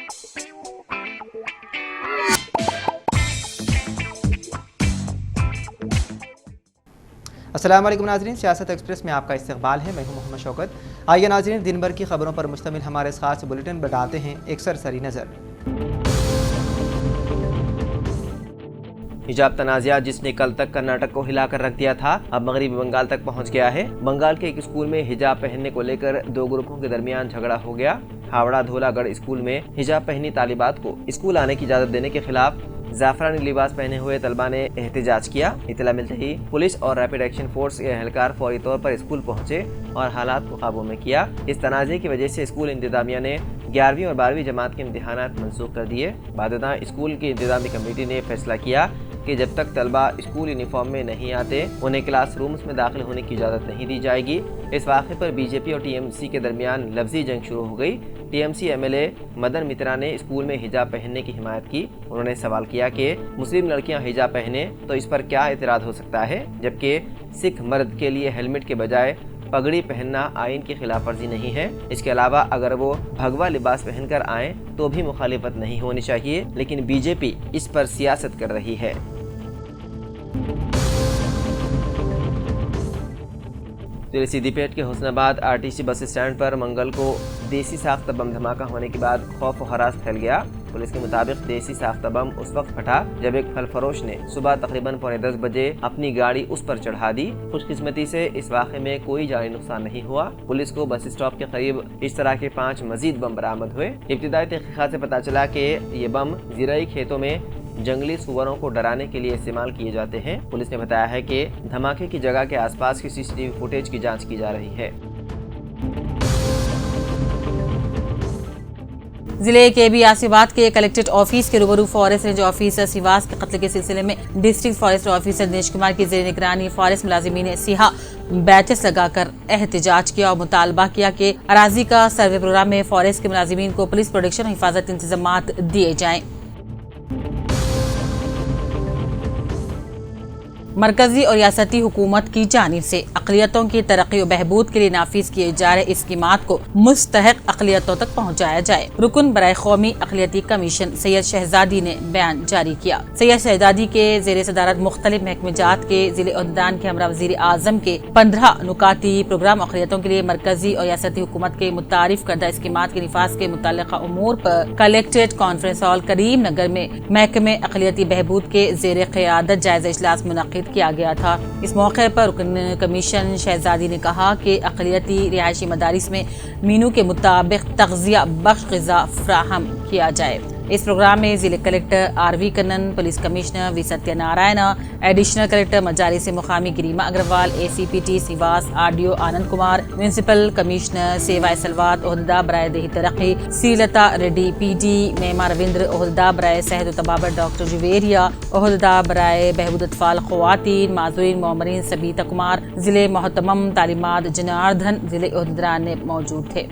अस्सलाम वालेकुम नाज़रीन, सियासत एक्सप्रेस में आपका इस्तकबाल है। मैं हूं मोहम्मद शौकत। आइए नाज़रीन, दिन भर की खबरों पर मुश्तमिल हमारे इस खास बुलेटिन पर डालते हैं एक सरसरी नज़र। हिजाब तनाज़ा जिसने कल तक कर्नाटक को हिलाकर रख दिया था, अब मगरबी बंगाल तक पहुंच गया है। बंगाल के एक स्कूल में हिजाब पहनने को लेकर दो ग्रुपों के दरमियान झगड़ा हो गया। हावड़ा धोलागढ़ स्कूल में हिजाब पहनी तालिबात को स्कूल आने की इजाज़त देने के खिलाफ जाफरानी लिबास पहने हुए तलबा ने एहतजाज किया। इतला मिलते ही पुलिस और रैपिड एक्शन फोर्स के एहलकार फौरी तौर पर स्कूल पहुंचे और हालात को काबू में किया। इस तनाज़े की वजह से स्कूल इंतजामिया ने 11वीं और 12वीं जमात के इम्तिहानात मनसूख कर दिए। बादशाह स्कूल की इंतजामी कमेटी ने फैसला किया कि जब तक तलबा स्कूल यूनिफॉर्म में नहीं आते उन्हें क्लासरूम्स में दाखिल होने की इजाज़त नहीं दी जाएगी। इस वाक़े पर बीजेपी और टीएमसी के दरमियान लफ्जी जंग शुरू हो गई। टीएमसी एमएलए मदन मित्रा ने स्कूल में हिजाब पहनने की हिमायत की। उन्होंने सवाल किया कि मुस्लिम लड़कियां हिजाब पहने तो इस पर क्या एतराज़ हो सकता है, जबकि सिख मर्द के लिए हेलमेट के बजाय पगड़ी पहनना आइन की खिलाफ वर्जी नहीं है। इसके अलावा अगर वो भगवा लिबास पहनकर आएँ तो भी मुखालिफत नहीं होनी चाहिए, लेकिन बीजेपी इस पर सियासत कर रही है। सिद्दीपेट के हुस्नाबाद आरटीसी बस स्टैंड पर मंगल को देसी साख्ता बम धमाका होने के बाद खौफ और हरास फैल गया। पुलिस के मुताबिक देसी साख्ता बम उस वक्त फटा जब एक फल फरोश ने सुबह तकरीबन 9:45 बजे अपनी गाड़ी उस पर चढ़ा दी। खुशकिस्मती से इस वाक़े में कोई जानी नुकसान नहीं हुआ। पुलिस को बस स्टॉप के करीब इस तरह के 5 मजीद बम बरामद हुए। इब्तिदाई तहकीकात से पता चला कि ये बम ज़राई खेतों में जंगली सुअरों को डराने के लिए इस्तेमाल किए जाते हैं। पुलिस ने बताया है कि धमाके की जगह के आसपास की सीसीटीवी फुटेज की जांच की जा रही है। जिले के बियासीबाद के कलेक्ट्रेट ऑफिस के रूबरू फॉरेस्ट रेंज ऑफिसर सिवास के कत्ल के सिलसिले में district forest officer Dinesh Kumar की जेर निगरानी फॉरेस्ट मुलाजिमीन ने सिहा बैचेस लगाकर एहतजाज किया और मुतालबा किया कि अराजी का सर्वे प्रोग्राम में फॉरेस्ट के मुलाजिमीन को पुलिस प्रोटेक्शन और हिफाजत इंतजामात दिए जाएं। मरकजी और रियासती हुकूमत की जानिब से अक़लियतों की तरक्की और बहबूद के लिए नाफिज किए जा रहे स्कीमात को मुस्तहक अक़लियतों तक पहुँचाया जाए। रुकन बराए कौमी अक़लियती कमीशन सैयद शहजादी ने बयान जारी किया। सैयद शहजादी के ज़ेर सदारत मुख्तलिफ महकमेजात के ज़िले अहदेदार के हमरा वज़ीर आज़म के 15 नुकाती प्रोग्राम अक़लियतों के लिए मरकजी और रियासती हुकूमत के मुतारिफ करदा स्कीमात के निफाज के मुताल्लिक़ा उमूर पर कलेक्ट्रेट कॉन्फ्रेंस हॉल करीम नगर में महकमे अक़लियती बहबूद के ज़ेर क़यादत जायज़ा इजलास मुनक़िद किया गया था। इस मौके पर रुकन कमीशन शहजादी ने कहा कि अक़लियती रिहायशी मदारिस में मीनू के मुताबिक तग़ज़िया बख्श ग़िज़ा फ़राहम किया जाए। इस प्रोग्राम में जिले collector RV Kannan, police commissioner V Satyanarayana, additional collector मजारी से मुकामी गिरिमा अग्रवाल, ACPT सिवास RDO Anand Kumar, municipal commissioner सेवा सलवात, ओहदेदार बराए देही तरक्की श्रीलता रेड्डी PD, मेमा रविंद्र, ओहदेदार बराए सेहत तबाबर डॉक्टर जुवेरिया, ओहदेदार बराए बहबूद अतफाल ख़वातीन, माज़ूरीन मोमरीन सबीता कुमार, जिले मोहतमम तालीमात जनार्दन जिले ओहदेदार ने मौजूद थे।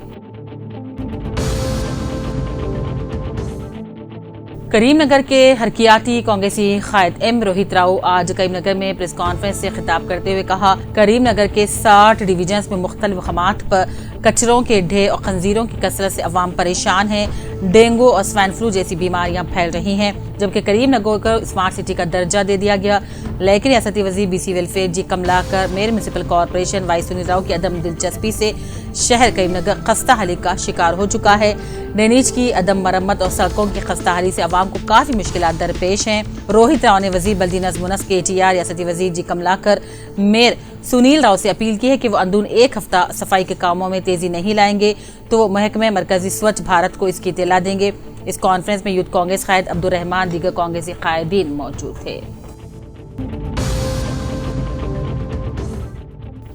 करीमनगर के हरकियाती कांग्रेसी कायद M रोहित राव आज करीमनगर में प्रेस कॉन्फ्रेंस से खिताब करते हुए कहा, करीमनगर के 60 डिवीजन्स में मुख्तलिफ मकामात पर कचरों के ढेर और खंजीरों की कसरत से अवाम परेशान है। डेंगू और स्वाइन फ्लू जैसी बीमारियां फैल रही हैं, जबकि करीमनगर को स्मार्ट सिटी का दर्जा दे दिया गया। लेकिन रियासती वज़ीर BC welfare ji Kamalakar, mayor municipal corporation Y Sunil Rao की अदम दिलचस्पी से शहर करीमनगर खस्ता हाली का शिकार हो चुका है। ड्रेनेज की अदम मरम्मत और सड़कों की खस्ता हाली से अवाम को काफ़ी मुश्किलात दरपेश हैं। रोहित राव ने वज़ीर बल्दी नज़्म-ओ-नस्क KTR, रियासती वज़ीर जी कमलाकर, मेयर सुनील राव से अपील की है कि वो अंदरून एक हफ्ता सफाई के कामों में तेजी नहीं लाएंगे तो वो महकमे मरकजी स्वच्छ भारत को इसकी इत्तला देंगे। इस कॉन्फ्रेंस में यूथ कांग्रेस कायद अब्दुल रहमान, दीगर कांग्रेसी कायदीन मौजूद थे।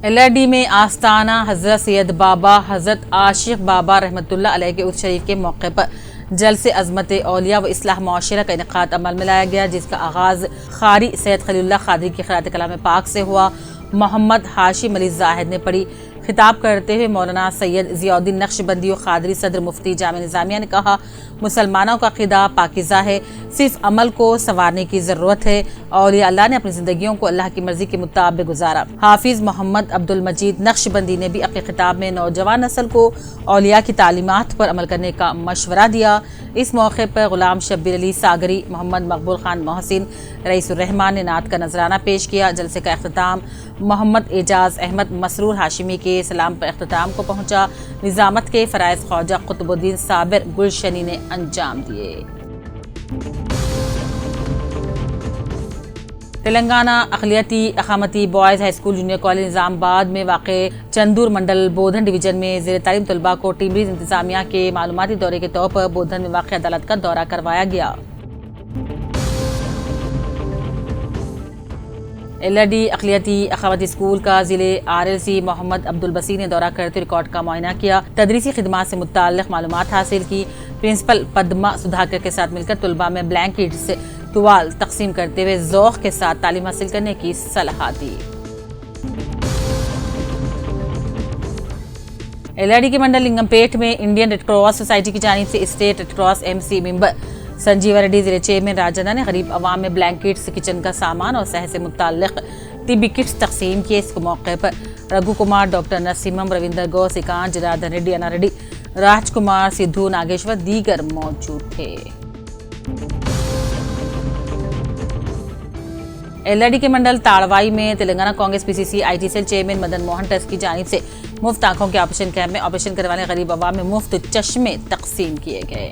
LRD में आस्ताना हजरत सैयद बाबा हजरत आशिक बाबा रहमतुल्लाह अलैह के उर्स शरीफ के मौके पर जलसे अज़मत औलिया व इस्लाह मुआशरा का इनेकाद अमल में लाया गया, जिसका आगाज़ ख़ारी सैयद खलीलुल्लाह क़ादरी की क़िराअत कलाम पाक से हुआ। मोहम्मद हाशिम अली ज़ाहिद ने पढ़ी। खिताब करते हुए मौलाना सैयद जियाउद्दीन नक्शबंदी और कादरी सदर मुफ्ती जामिया निजामिया ने कहा, मुसलमानों का अक़ीदा पाकीज़ा है, सिर्फ अमल को संवारने की जरूरत है। और ये अल्लाह ने अपनी जिंदगियों को अल्लाह की मर्जी के मुताबिक गुजारा। हाफिज मोहम्मद अब्दुल मजीद नक्शबंदी ने भी अपने खिताब में नौजवान नस्ल को औलिया की तालीमात पर अमल करने का मशवरा दिया। इस मौके पर गुलाम शब्बीर अली सागरी, मोहम्मद मकबूल खान मोहसिन, रईसुर रहमान ने नात का नजराना पेश किया। जलसे का अख्तिताम मोहम्मद एजाज अहमद मसरूर हाशिमी के सलाम पर अख्तिताम को पहुंचा। निजामत के फराइज ख्वाजा कुतुबुद्दीन साबिर गुलशनी ने अंजाम दिए। तेलंगाना अक़लियती अक़ामती boys high school junior college Nizamabad में वाक़ चंदूर मंडल बोधन डिवीजन में ज़ेर तालीम तलबा को टीमरीज इंतजामिया के मालूमाती दौरे के तौर पर बोधन में वाक़ अदालत का दौरा करवाया गया। एलडी अक़लियती अक़ामती स्कूल का ज़िले RLC मोहम्मद अब्दुल बसीर ने दौरा करते रिकॉर्ड का मुआयना किया। तदरीसी खिदमात से मुताल्लिक़ मालूमात हासिल की। प्रिंसिपल पद्मा सुधाकर के साथ मिलकर तलबा में ब्लैंकेट्स टुवाल तकसीम करते हुए ज़ौक़ के साथ तालीम हासिल करने की सलाह दी। एलआईडी के मंडल लिंगमपेट में इंडियन रेड क्रॉस सोसाइटी की जानिब से state red cross MC member Sanjeeva Reddy, जिले चेयरमैन राजना ने गरीब अवाम में ब्लैंकेट्स, किचन का सामान और सेहत से मुताल्लिक़ तिब्बी किट्स तकसीम किए। इस मौके पर रघु कुमार, डॉक्टर नसीमम, रविंदर गौर, सिकांत, जनार्दन रेड्डी, अना रेड्डी, राजकुमार, सिद्धू, नागेश्वर दीगर मौजूद थे। एलआईडी के मंडल ताड़वाई में Telangana Congress PCC IT cell chairman Madan Mohan trust की जानिब से मुफ्त आंखों के ऑपरेशन कैंप में ऑपरेशन करवाने गरीब अवाम में मुफ्त चश्मे तकसीम किए गए।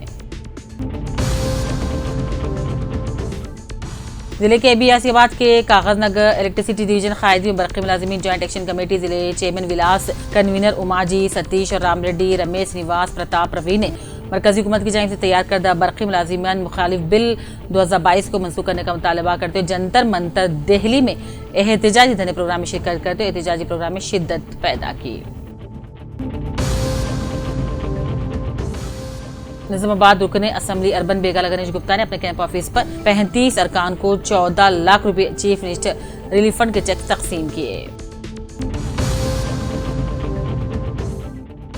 जिले के AB आसियाबाद के कागज नगर इलेक्ट्रिसिटी डिवीजन कायदी और बरक़ी मुलाजिमीन जॉइंट एक्शन कमेटी जिले चेयरमैन विलास, कन्वीनर उमाजी, सतीश और राम रेड्डी, रमेश, निवास, प्रताप, प्रवीण ने मरकजी हुकूमत की जानिब से तैयार करदा बरक़ी मुलाजिमान मुखालिफ बिल 2022 को मंसूख करने का मुतालबा करते हुए जंतर मंतर दिल्ली में एहतजाजी धरने प्रोग्राम में शिरकत करते हुए एहतजाजी प्रोग्राम में शिद्दत पैदा की। निजामाबाद रुकने असम्बली अर्बन बेगाला गणेश गुप्ता ने अपने कैंप ऑफिस पर 35 अरकान को 14 लाख रुपए चीफ मिनिस्टर रिलीफ फंड के चेक तकसीम किए।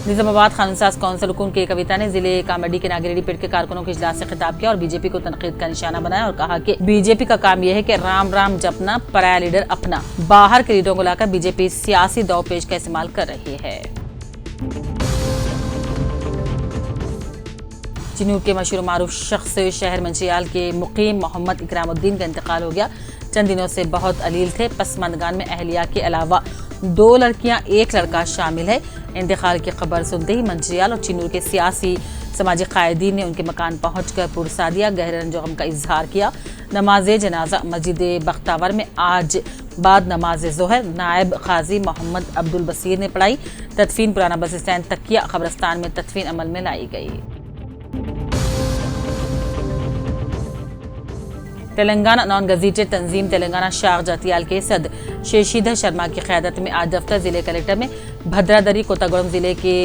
निजामाबाद कानूनसाज कौंसिल रुकन के कविता ने जिले कामेडी के नागिरेडी पेट के कारकुनों के इजलास से खिताब किया और बीजेपी को तनकीद का निशाना बनाया और कहा कि बीजेपी का काम यह है कि राम राम जपना, पराया लीडर अपना। बाहर के लीडरों को लाकर बीजेपी सियासी दावपेच का इस्तेमाल कर रही है। चिनूर के मशहूर मारूफ शख्स शहर मंशियाल के मुकीम मोहम्मद इकरामुद्दीन का इंतकाल हो गया। चंद दिनों से बहुत अलील थे। पसमानदगान में अहलिया के अलावा 2 लड़कियां, 1 लड़का शामिल है। इंतकाल की खबर सुनते ही मंशियाल और चिनूर के सियासी समाजी कायदीन ने उनके मकान पहुंचकर पुरसादिया गहरे रंजोगम का इजहार किया। नमाज जनाजा मस्जिद बख्तावर में आज बाद नमाज ज़ोहर नायब काजी मोहम्मद अब्दुल बसीर ने पढ़ाई। तदफीन पुराना बस स्टैंड तकिया कब्रस्तान में तदफीन अमल में लाई गई। तेलंगाना नॉन गजीटेड तंजीम तेलंगाना शाख जातियाल के सदर शेशीधर शर्मा की क़यादत में आज दफ्तर जिले कलेक्टर में भद्रादरी कोतागुड़म जिले के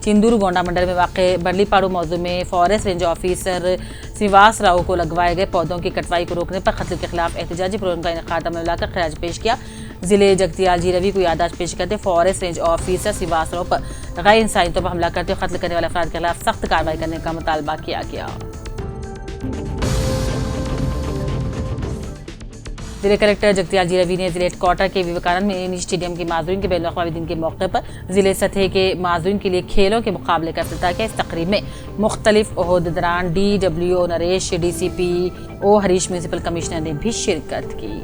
चिंदूर गोंडा मंडल में वाक़ बरलीपाड़ू मौजू में forest range officer Shrivas Rao को लगवाए गए पौधों की कटवाई को रोकने पर कत्ल के खिलाफ एहतजाजी प्रोग्राम का इनेकाद अमल में लाकर खराज पेश किया। जिले जगतियाल जी रवि को याददाश्त पेश करते forest range officer Shrivas Rao पर गैर इंसानी तौर पर हमला करते हुए कत्ल करने वाले अफराद के खिलाफ सख्त कार्रवाई करने का मुतालबा किया गया। जिले कलेक्टर जगतियाल जी रवि ने जिले हेडक्वार्टर के विवेकानंद मिनी स्टेडियम के माजूरीन के बैनुल-अक़वामी दिन के मौके पर जिले सतह के माजूरीन के लिए खेलों के मुकाबले का इफ्तिताह किया। इस तकरीब में मुख्तलिफ ओहदेदारान DWO Naresh, DCPO Harish, municipal commissioner ने भी शिरकत की।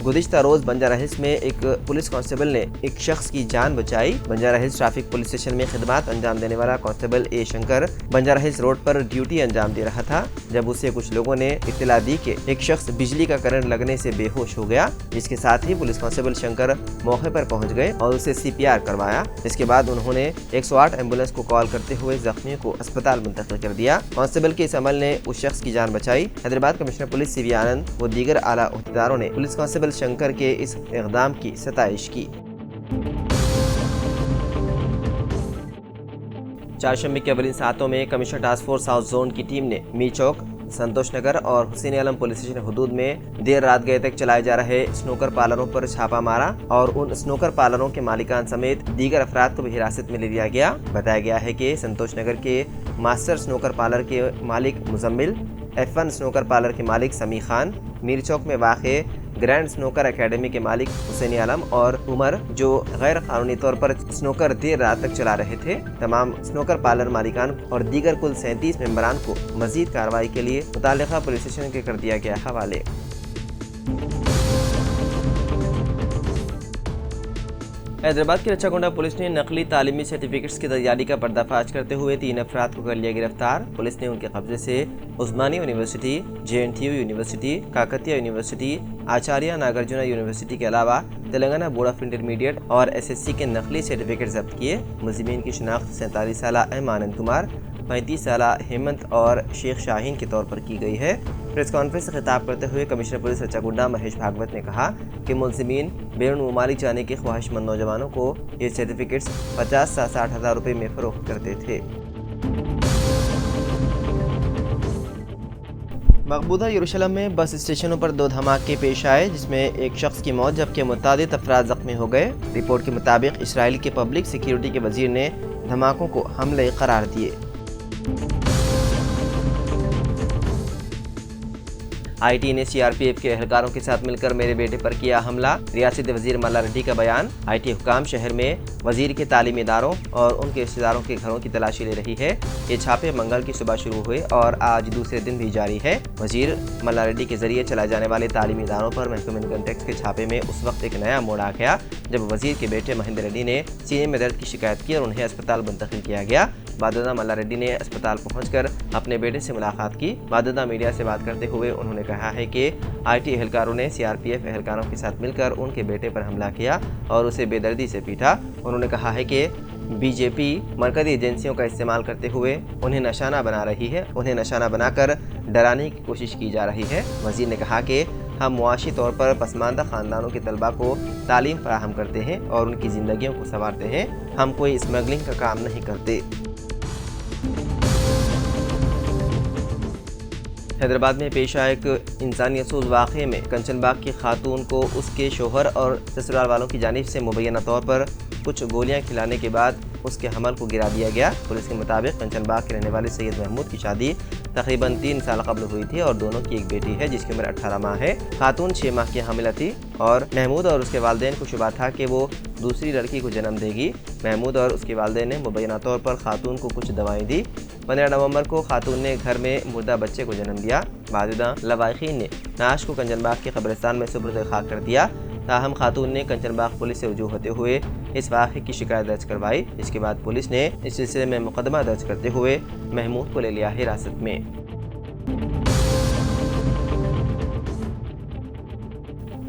गुज़िश्ता रोज बंजारा हिल्स में एक पुलिस कांस्टेबल ने एक शख्स की जान बचाई। Banjara hills traffic police station में खिदमत अंजाम देने वाला constable A Shankar Banjara hills road पर ड्यूटी अंजाम दे रहा था जब उसे कुछ लोगों ने इत्तला दी कि एक शख्स बिजली का करंट लगने से बेहोश हो गया। इसके साथ ही पुलिस कांस्टेबल शंकर मौके पर पहुंच गए और उसे CPR करवाया। इसके बाद उन्होंने 108 एम्बुलेंस को कॉल करते हुए जख्मियों को अस्पताल मुंतकिल कर दिया। कांस्टेबल के इस अमल ने उस शख्स की जान बचाई। हैदराबाद कमिश्नर पुलिस CV आनंद व दीगर आला ओहदेदारों ने पुलिस कांस्टेबल शंकर के इस इक़दाम की सताइश की। चारशंबे के अवलिन सातों में commissioner task force south zone की टीम ने मीर चौक, संतोष नगर और हुसैन आलम पुलिस स्टेशन हदूद में देर रात गए तक चलाए जा रहे स्नूकर पार्लरों पर छापा मारा और उन स्नूकर पार्लरों के मालिकान समेत दीगर अफराद को भी हिरासत में ले लिया गया। बताया गया है कि संतोष नगर के मास्टर स्नूकर पार्लर के मालिक मुजम्मिल, F1 स्नूकर पार्लर के मालिक समी खान, मीर चौक में वाक़े ग्रैंड स्नूकर एकेडमी के मालिक हुसैन आलम और उमर, जो गैर कानूनी तौर पर स्नूकर देर रात तक चला रहे थे, तमाम स्नूकर पार्लर मालिकान और दीगर कुल 37 मेंबरान को मजीद कार्रवाई के लिए मुताल्लिका पुलिस स्टेशन के कर दिया गया हवाले। हैदराबाद की रच्चाकोंडा पुलिस ने नकली तालीमी सर्टिफिकेट्स की तैयारी का पर्दाफाश करते हुए 3 अफराद को कर लिया गिरफ्तार। पुलिस ने उनके कब्जे से Osmania university, JNTU university, Kakatiya university, Acharya Nagarjuna university के अलावा तेलंगाना बोर्ड ऑफ इंटरमीडिएट और SSC के नकली सर्टिफिकेट जब्त किए। मुलजिमीन की शिनाख्त 47 साला आनंद कुमार, 35 साला हेमंत और शेख शाहीन के तौर पर की गई है। प्रेस कॉन्फ्रेंस से खिताब करते हुए कमिश्नर पुलिस रच्चाकोंडा महेश भागवत ने कहा कि मुलजिमीन बैरून ममालिक जाने के ख्वाहिशमंद नौजवानों को ये सर्टिफिकेट्स 50 से 60 हज़ार रुपये में फरोख्त करते थे। मकबूदा यरूशलेम में बस स्टेशनों पर 2 धमाके पेश आए, जिसमें एक शख्स की मौत जबकि मुतादिद अफराद जख्मी हो गए। रिपोर्ट के मुताबिक इसराइल के पब्लिक सिक्योरिटी के वजीर ने धमाकों को हमले करार दिए। IT ने CRPF के एहलकारों के साथ मिलकर मेरे बेटे पर किया हमला, रियासती वजीर मल्ला रेड्डी का बयान। IT हुकाम शहर में वजीर के तालीमी इदारों और उनके रिश्तेदारों के घरों की तलाशी ले रही है। ये छापे मंगल की सुबह शुरू हुए और आज दूसरे दिन भी जारी है। वजीर मल्ला रेड्डी के जरिए चलाए जाने वाले तालीमी इदारों पर महकमा इनकम टैक्स के छापे में उस वक्त एक नया मोड़ आ गया जब वजीर के बेटे महेंद्र रेड्डी ने सीने में दर्द की शिकायत की और उन्हें अस्पताल मुंतकिल किया गया। बाददा मल्ला रेड्डी ने अस्पताल पहुंचकर अपने बेटे से मुलाकात की। बाददा मीडिया से बात करते हुए उन्होंने कहा है कि IT एहलकारों ने CRPF एहलकारों के साथ मिलकर उनके बेटे पर हमला किया और उसे बेदर्दी से पीटा। उन्होंने कहा है कि BJP मरकज़ी एजेंसियों का इस्तेमाल करते हुए उन्हें निशाना बना रही है, उन्हें निशाना बनाकर डराने की कोशिश की जा रही है। वज़ीर ने कहा कि हम मुआशी तौर पर पसमानदा ख़ानदानों के तलबा को तालीम फराहम करते हैं और उनकी ज़िंदगियों को संवारते हैं। हम कोई स्मगलिंग का काम नहीं करते। हैदराबाद में पेश आए एक इंसानियत सोज वाक़े में कंचनबाग की खातून को उसके शोहर और ससुराल वालों की जानिब से मुबैना तौर पर कुछ गोलियां खिलाने के बाद उसके हमल को गिरा दिया गया। पुलिस के मुताबिक कंचनबाग के रहने वाले सैयद महमूद की शादी तकरीबन 3 साल कबल हुई थी और दोनों की एक बेटी है जिसकी उम्र 18 माह है। खातून 6 माह की हामिला थी और महमूद और उसके वालिदैन को शुबा था कि वो दूसरी लड़की को जन्म देगी। महमूद और उसके वालिदैन ने मुबैना तौर पर खातून को कुछ दवाएं दी। 15 नवंबर को खातून ने घर में मुर्दा बच्चे को जन्म दिया। वालिदा लवाइकीन ने नाश को कंचनबाग के कब्रिस्तान में सुपुर्द खाक कर दिया। ताहम खातून ने कंचनबाग पुलिस से रुजू होते हुए इस वाक़े की शिकायत दर्ज करवाई। इसके बाद पुलिस ने इस सिलसिले में मुकदमा दर्ज करते हुए महमूद को ले लिया हिरासत में।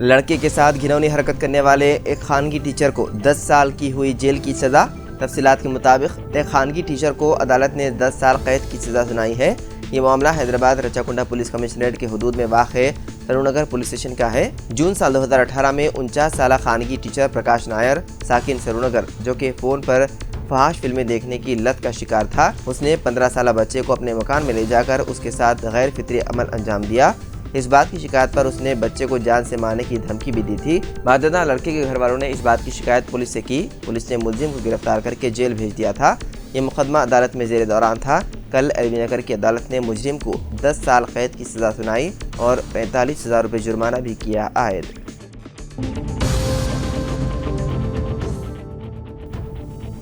लड़के के साथ घिनौनी हरकत करने वाले एक खानगी टीचर को 10 साल की हुई जेल की सज़ा। तफसीलात के मुताबिक एक खानगी टीचर को अदालत ने 10 साल कैद की सज़ा सुनाई है। ये मामला हैदराबाद रच्चाकोंडा पुलिस कमिश्नरेट के हदूद में वाक़े सरूनगर पुलिस स्टेशन का है। जून साल 2018 में 49 साला खानगी टीचर प्रकाश नायर साकिन सरूनगर, जो कि फ़ोन पर फहाश फिल्में देखने की लत का शिकार था, उसने 15 साला बच्चे को अपने मकान में ले जाकर उसके साथ गैर फितरी अमल अंजाम दिया। इस बात की शिकायत पर उसने बच्चे को जान से मारने की धमकी भी दी थी। बाददा लड़के के घर वालों ने इस बात की शिकायत पुलिस से की। पुलिस ने मुलजिम को गिरफ्तार करके जेल भेज दिया था। ये मुकदमा अदालत में जेर दौरान था। कल एलबी नगर की अदालत ने मुजरिम को 10 साल कैद की सज़ा सुनाई और 45,000 रुपये जुर्माना भी किया आयद।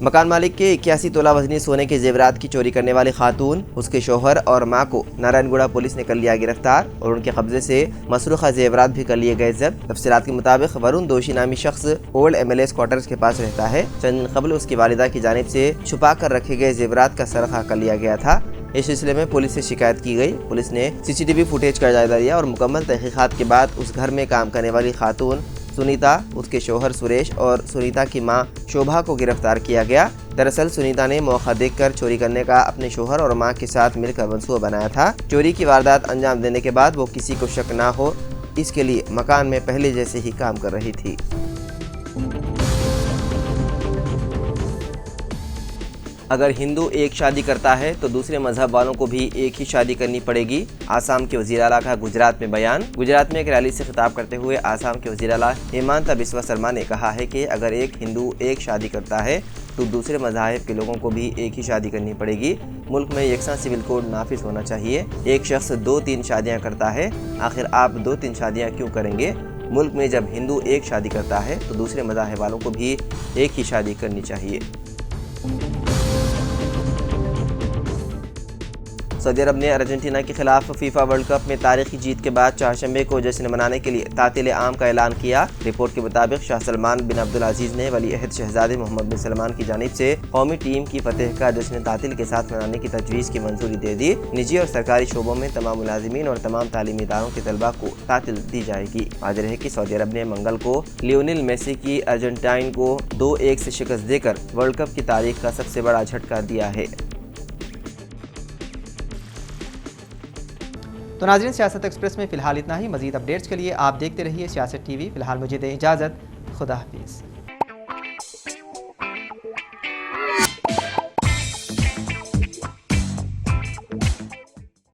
मकान मालिक के 81 तोला वजनी सोने के जेवरात की चोरी करने वाली खातून, उसके शोहर और मां को नारायणगुड़ा पुलिस ने कर लिया गिरफ्तार और उनके कब्जे से मसरूखा जेवरात भी कर लिए गए जब्त। तफसीलात के मुताबिक वरुण दोषी नामी शख्स ओल्ड MLS क्वार्टर्स के पास रहता है। चंद दिन कबल उसकी वालिदा की जानिब से छुपा कर रखे गए जेवरात का सरखा कर लिया गया था। इस सिलसिले में पुलिस से शिकायत की गई। पुलिस ने CCTV फुटेज का जायजा लिया और मुकम्मल तहकीकात के बाद उस घर में काम करने वाली खातून सुनीता, उसके शोहर सुरेश और सुनीता की मां शोभा को गिरफ्तार किया गया। दरअसल सुनीता ने मौका देखकर चोरी करने का अपने शोहर और मां के साथ मिलकर मंसूबा बनाया था। चोरी की वारदात अंजाम देने के बाद वो किसी को शक ना हो, इसके लिए मकान में पहले जैसे ही काम कर रही थी। अगर हिंदू एक शादी करता है तो दूसरे मजहब वालों को भी एक ही शादी करनी पड़ेगी। आसाम के वज़ीर आला का गुजरात में बयान। गुजरात में एक रैली से खिताब करते हुए आसाम के वज़ीर आला हेमंता बिस्वा शर्मा ने कहा है कि अगर एक हिंदू एक शादी करता है तो दूसरे मज़ाहिब के लोगों को भी एक ही शादी करनी पड़ेगी। मुल्क में यकसा सिविल कोड नाफिज होना चाहिए। एक शख्स 2-3 शादियाँ करता है, आखिर आप 2-3 शादियाँ क्यों करेंगे? मुल्क में जब हिंदू एक शादी करता है तो दूसरे मज़ाहिब वालों को भी एक ही शादी करनी चाहिए। सऊदी अरब ने अर्जेंटीना के खिलाफ फीफा वर्ल्ड कप में तारीखी जीत के बाद चारशंबे को जश्न मनाने के लिए तातील आम का ऐलान किया। रिपोर्ट के मुताबिक शाह सलमान बिन अब्दुल अजीज ने वली अहद शहजादे मोहम्मद बिन सलमान की जानिब से कौमी टीम की फतेह का जश्न तातील के साथ मनाने की तजवीज़ की मंजूरी दे दी। निजी और सरकारी शोबों में तमाम मुलाजिमीन और तमाम तालीमी इदारों के तलबा को तातील दी जाएगी। वाज़ेह है कि सऊदी अरब ने मंगल को लियोनेल मेसी की अर्जेंटाइन को 2-1 से शिकस्त देकर वर्ल्ड कप की तारीख का सबसे बड़ा झटका दिया है। तो नाज़रीन, सियासत एक्सप्रेस में फ़िलहाल इतना ही। मज़ीद अपडेट्स के लिए आप देखते रहिए सियासत टीवी। फ़िलहाल मुझे दें इजाज़त। खुदा हाफिज़।